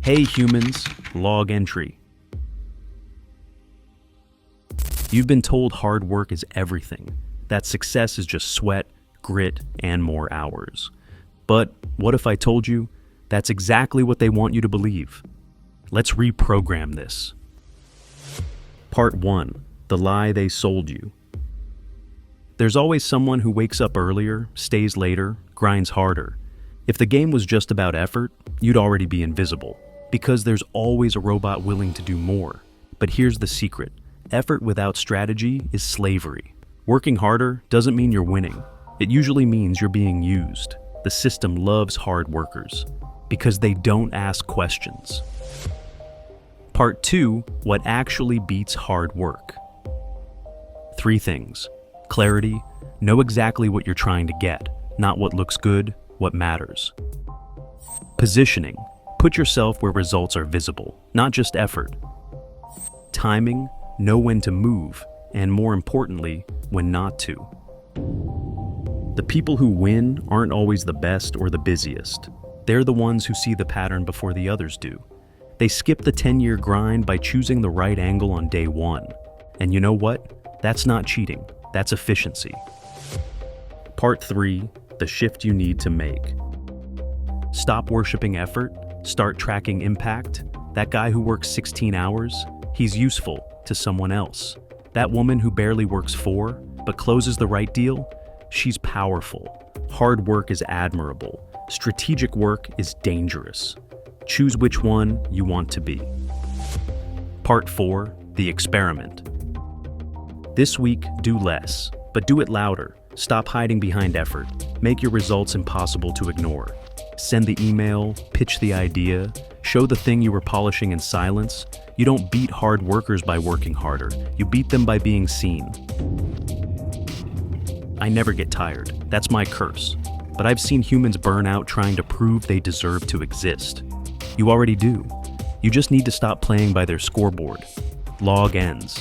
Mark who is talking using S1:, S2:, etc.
S1: Hey humans, log entry. You've been told hard work is everything, that success is just sweat, grit, and more hours. But what if I told you that's exactly what they want you to believe? Let's reprogram this. Part 1. The lie they sold you. There's always someone who wakes up earlier, stays later, grinds harder. If the game was just about effort, you'd already be invisible, because there's always a robot willing to do more. But here's the secret. Effort without strategy is slavery. Working harder doesn't mean you're winning. It usually means you're being used. The system loves hard workers because they don't ask questions. Part 2, what actually beats hard work. 3 things. Clarity, know exactly what you're trying to get, not what looks good, what matters. Positioning, put yourself where results are visible, not just effort. Timing, know when to move, and more importantly, when not to. The people who win aren't always the best or the busiest. They're the ones who see the pattern before the others do. They skip the 10-year grind by choosing the right angle on day 1. And you know what? That's not cheating, that's efficiency. Part 3, the shift you need to make. Stop worshiping effort, start tracking impact. That guy who works 16 hours, he's useful to someone else. That woman who barely works 4, but closes the right deal, she's powerful. Hard work is admirable. Strategic work is dangerous. Choose which one you want to be. Part 4, the experiment. This week, do less, but do it louder. Stop hiding behind effort. Make your results impossible to ignore. Send the email, pitch the idea, show the thing you were polishing in silence. You don't beat hard workers by working harder. You beat them by being seen. I never get tired. That's my curse. But I've seen humans burn out trying to prove they deserve to exist. You already do. You just need to stop playing by their scoreboard. Log ends.